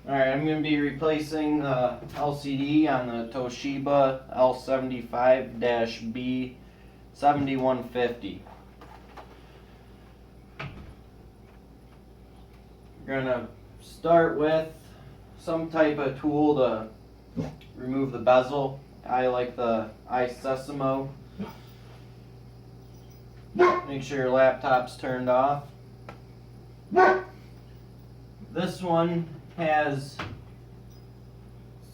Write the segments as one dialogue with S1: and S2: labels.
S1: Alright, I'm going to be replacing the LCD on the Toshiba L75-B1750. We're going to start with some type of tool to remove the bezel. I like the iSesamo. Make sure your laptop's turned off. This one has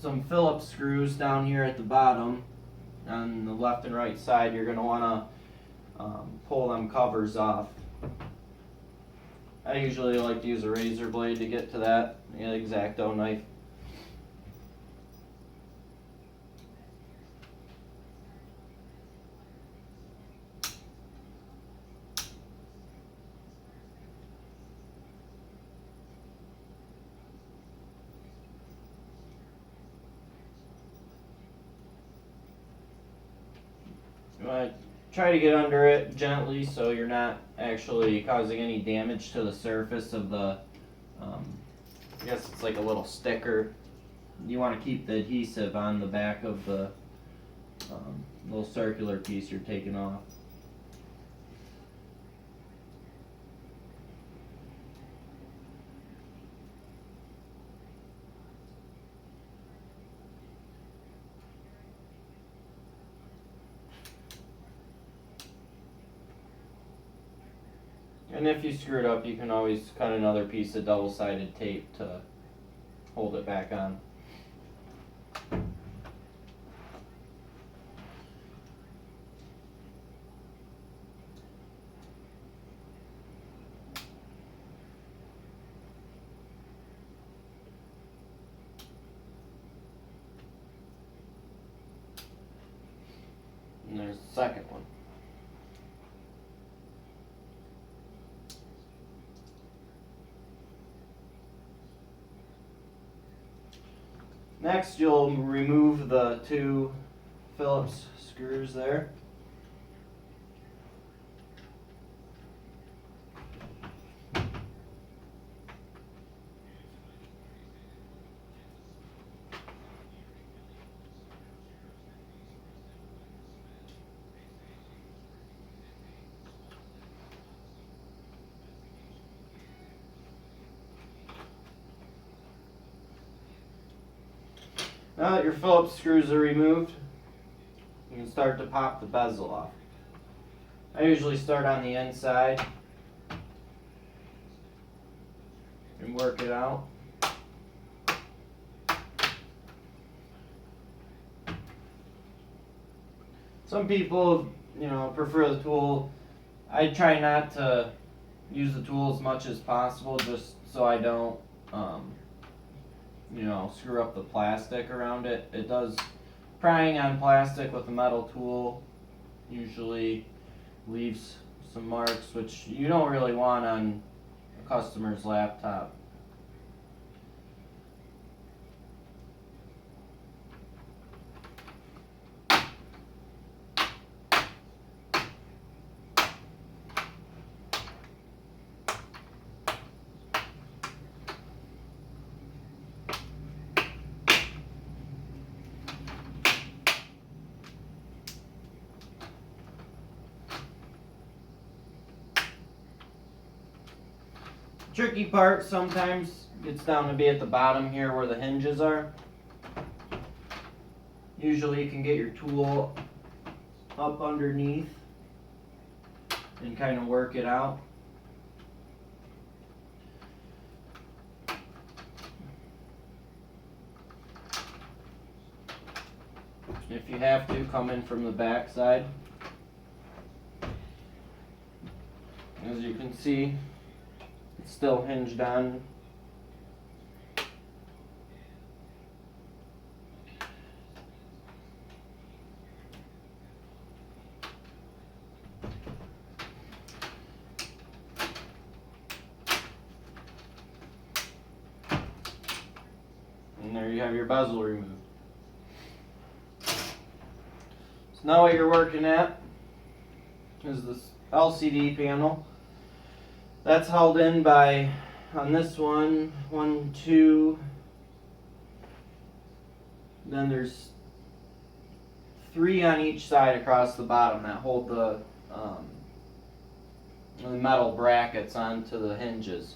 S1: some Phillips screws down here at the bottom. On the left and right side, you're going to want to pull them covers off. I usually like to use a razor blade to get to that, an X-Acto knife. You want to try to get under it gently so you're not actually causing any damage to the surface of the, I guess it's like a little sticker. You want to keep the adhesive on the back of the little circular piece you're taking off. And if you screw it up, you can always cut another piece of double-sided tape to hold it back on. And there's the second one. Next, you'll remove the two Phillips screws there. Now that your Phillips screws are removed, you can start to pop the bezel off. I usually start on the inside and work it out. Some people, prefer the tool. I try not to use the tool as much as possible just so I don't screw up the plastic around it. It does, prying on plastic with a metal tool usually leaves some marks, which you don't really want on a customer's laptop. Tricky part sometimes gets down to be at the bottom here where the hinges are. Usually you can get your tool up underneath and kind of work it out. If you have to, come in from the back side. As you can see, it's still hinged on. And there you have your bezel removed. So now what you're working at is this LCD panel. That's held in by, on this one, 1, 2, Then there's 3 on each side across the bottom that hold the metal brackets onto the hinges.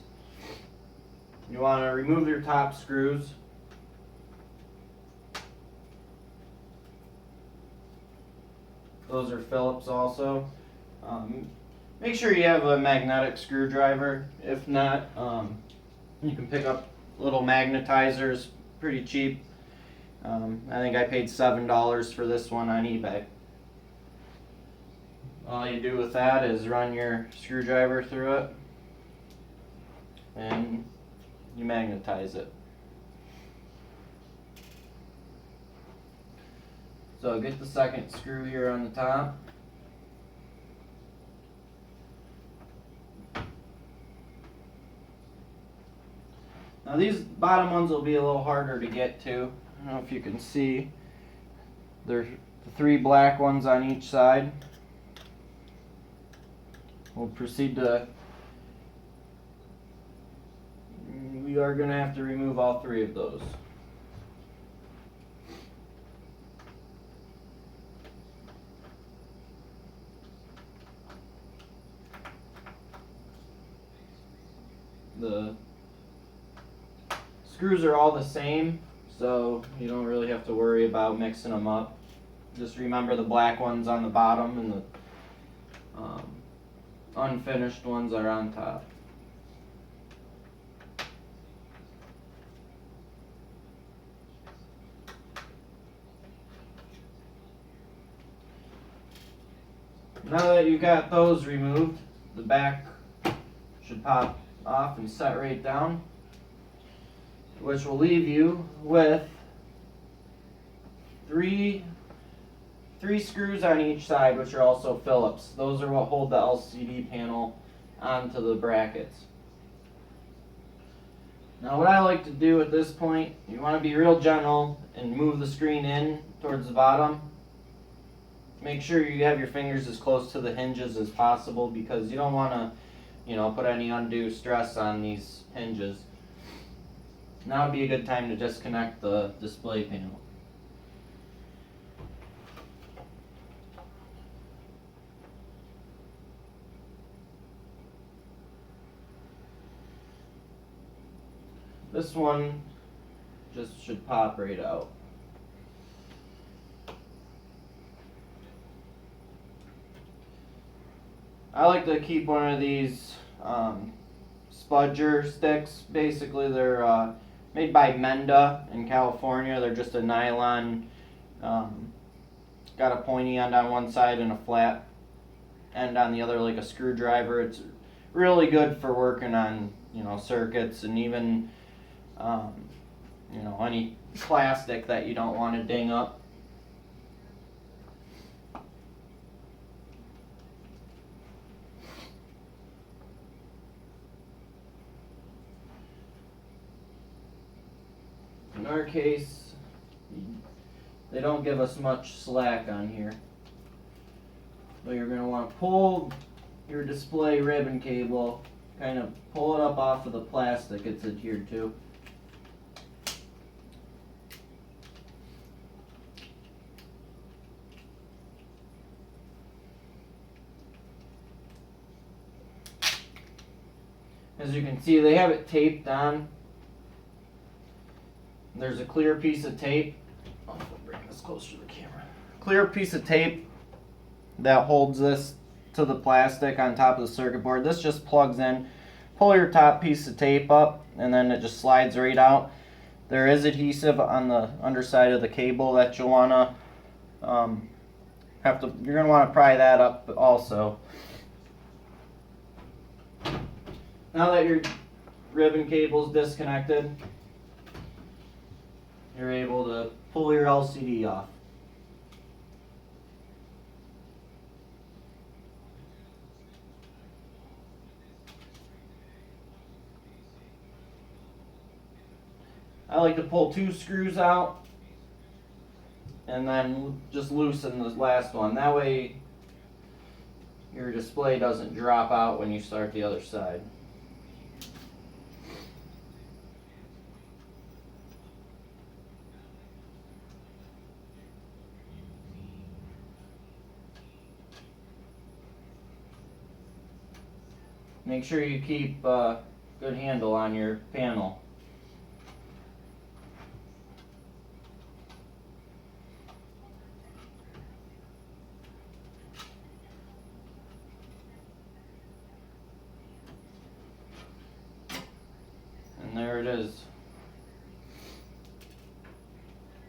S1: You want to remove your top screws. Those are Phillips also. Make sure you have a magnetic screwdriver. If not, you can pick up little magnetizers, pretty cheap. I think I paid $7 for this one on eBay. All you do with that is run your screwdriver through it and you magnetize it. So get the second screw here on the top. Now these bottom ones will be a little harder to get to. I don't know if you can see. There's the 3 black ones on each side. We'll proceed to, we are going to have to remove all 3 of those. The screws are all the same, so you don't really have to worry about mixing them up. Just remember the black ones on the bottom and the unfinished ones are on top. Now that you've got those removed, the back should pop off and set right down, which will leave you with three screws on each side, which are also Phillips. Those are what hold the LCD panel onto the brackets. Now what I like to do at this point, you want to be real gentle and move the screen in towards the bottom. Make sure you have your fingers as close to the hinges as possible because you don't want to, put any undue stress on these hinges. Now would be a good time to disconnect the display panel. This one just should pop right out. I like to keep one of these spudger sticks. Basically, they're made by Menda in California. They're just a nylon, got a pointy end on one side and a flat end on the other, like a screwdriver. It's really good for working on, circuits and even, any plastic that you don't want to ding up. In our case, they don't give us much slack on here. So you're going to want to pull your display ribbon cable, kind of pull it up off of the plastic it's adhered to. As you can see, they have it taped on. There's a clear piece of tape. I'll bring this closer to the camera. Clear piece of tape that holds this to the plastic on top of the circuit board. This just plugs in. Pull your top piece of tape up and then it just slides right out. There is adhesive on the underside of the cable that you'll wanna you're gonna want to pry that up also. Now that your ribbon cable's disconnected, you're able to pull your LCD off. I like to pull 2 screws out and then just loosen the last one. That way your display doesn't drop out when you start the other side. make sure you keep a good handle on your panel. And there it is.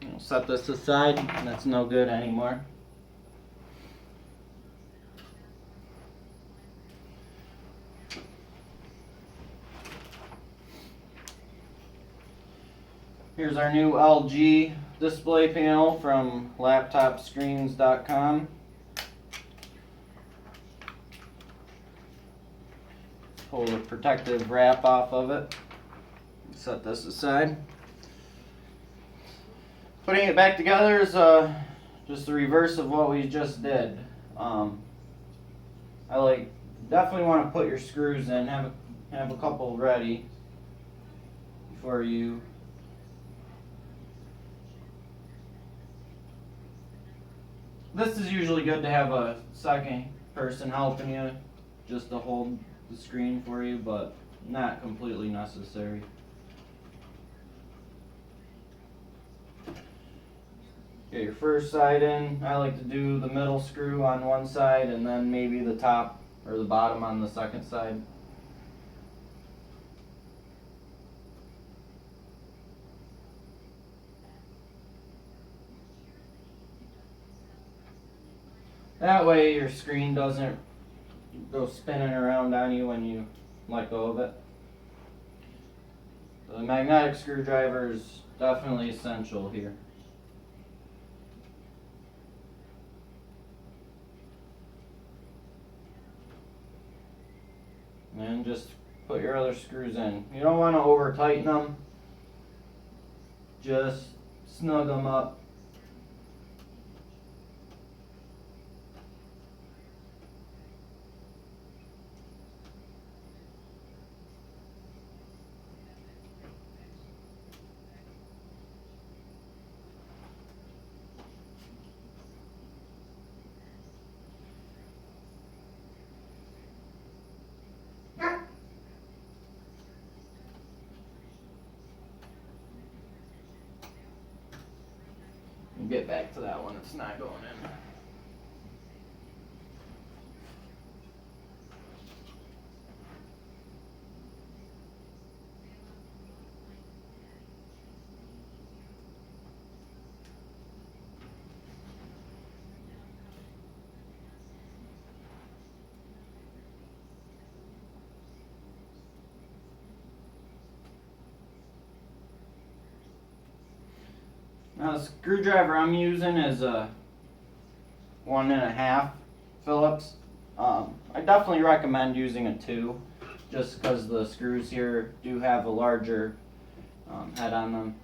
S1: We'll set this aside. That's no good anymore. Here's our new LG display panel from laptopscreens.com. Pull the protective wrap off of it. Set this aside. Putting it back together is just the reverse of what we just did. I definitely want to put your screws in. Have a couple ready before you. This is usually good to have a second person helping you just to hold the screen for you, but not completely necessary. Get your first side in. I like to do the middle screw on one side and then maybe the top or the bottom on the second side. That way your screen doesn't go spinning around on you when you let go of it. The magnetic screwdriver is definitely essential here. And just put your other screws in. You don't want to over tighten them. Just snug them up. Get back to that one, it's not going in. Now the screwdriver I'm using is a 1.5 Phillips. I definitely recommend using a 2, just because the screws here do have a larger head on them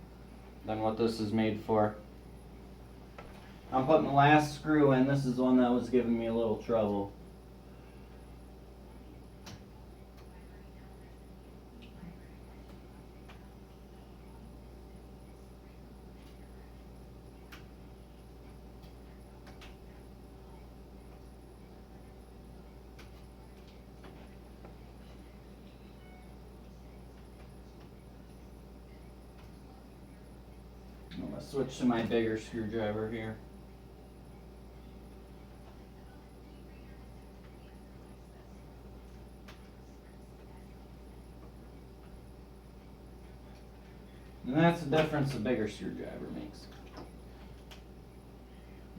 S1: than what this is made for. I'm putting the last screw in. This is the one that was giving me a little trouble. I'm going to switch to my bigger screwdriver here. And that's the difference the bigger screwdriver makes.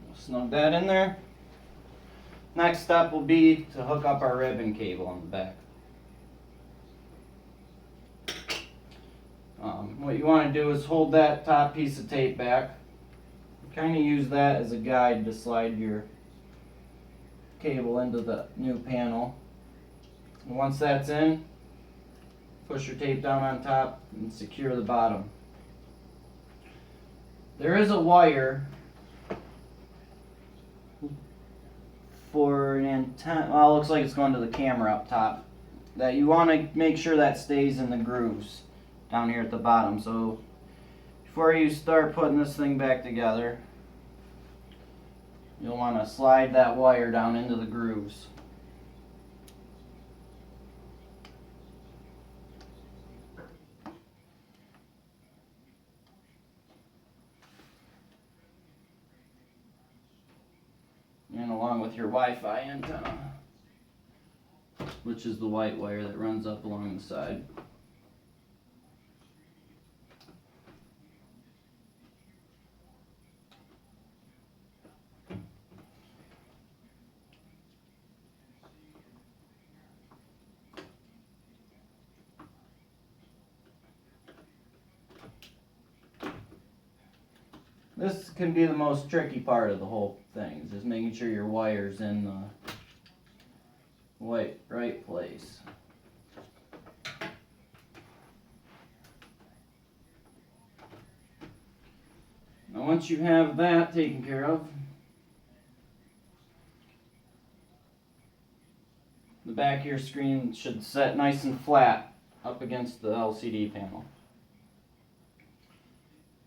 S1: We'll snug that in there. Next step will be to hook up our ribbon cable on the back. What you want to do is hold that top piece of tape back. Kind of use that as a guide to slide your cable into the new panel. And once that's in, push your tape down on top and secure the bottom. There is a wire for an antenna. Well, it looks like it's going to the camera up top. That you want to make sure that stays in the grooves down here at the bottom. So before you start putting this thing back together, you'll want to slide that wire down into the grooves. with your Wi-Fi antenna, which is the white wire that runs up along the side. This can be the most tricky part of the whole thing, just making sure your wire's in the right place. Now once you have that taken care of, the back of your screen should set nice and flat up against the LCD panel.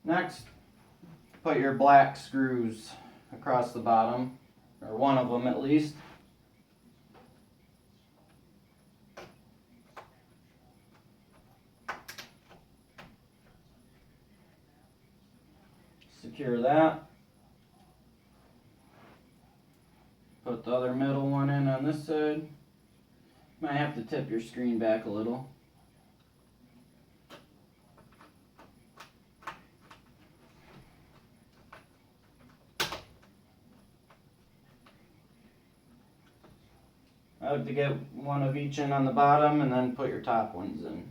S1: Next, put your black screws across the bottom, or one of them at least. Secure that. Put the other middle one in on this side. Might have to tip your screen back a little. I like to get one of each in on the bottom and then put your top ones in.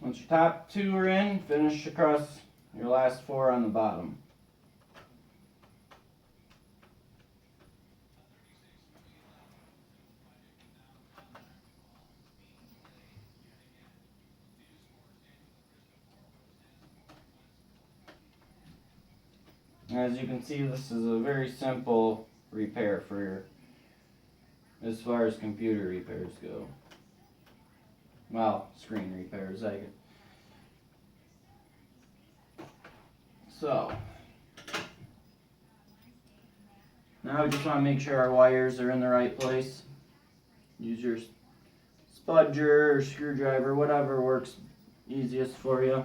S1: Once your top two are in, finish across your last four on the bottom. As you can see, this is a very simple repair as far as computer repairs go. Well, screen repairs, So, now we just want to make sure our wires are in the right place. Use your spudger or screwdriver, whatever works easiest for you.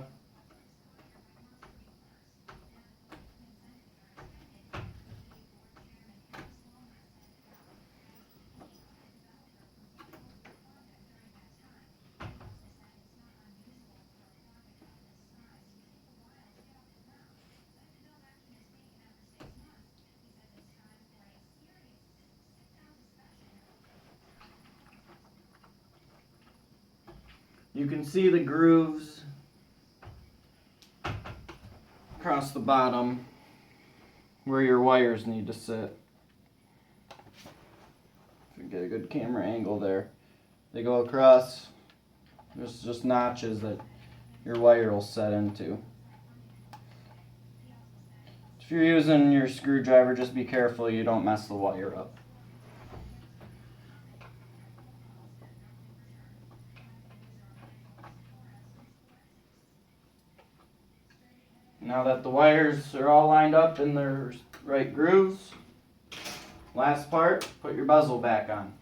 S1: You can see the grooves across the bottom where your wires need to sit. If you get a good camera angle there. They go across, there's just notches that your wire will set into. If you're using your screwdriver, just be careful you don't mess the wire up. Now that the wires are all lined up in their right grooves, last part, put your bezel back on.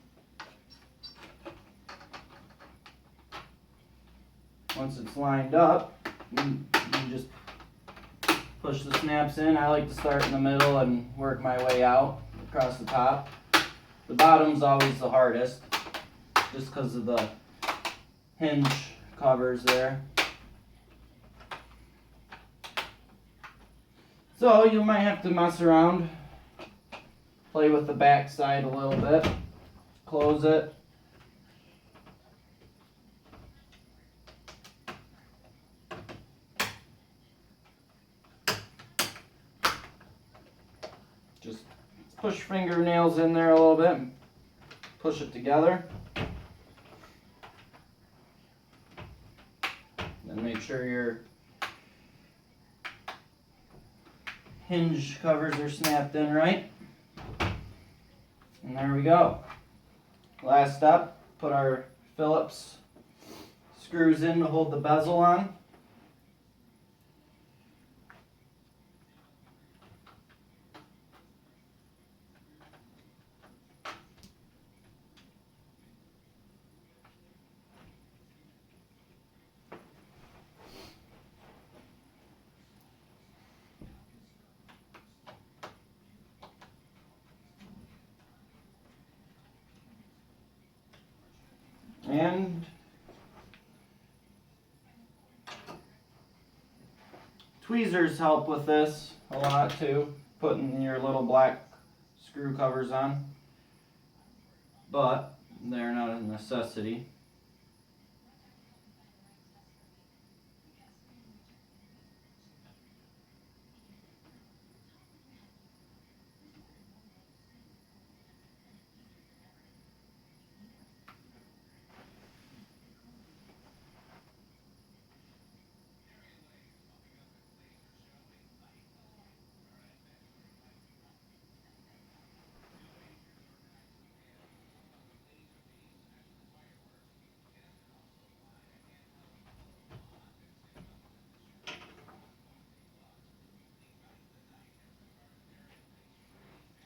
S1: Once it's lined up, you just push the snaps in. I like to start in the middle and work my way out across the top. The bottom's always the hardest, just because of the hinge covers there. So you might have to mess around, play with the back side a little bit, close it. Just push fingernails in there a little bit and push it together. Then make sure your hinge covers are snapped in right. And there we go. Last step, put our Phillips screws in to hold the bezel on. And tweezers help with this a lot too, putting your little black screw covers on, but they're not a necessity.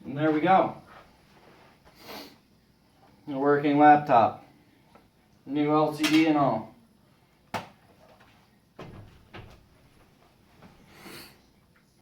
S1: And there we go. A working laptop. New LCD and all.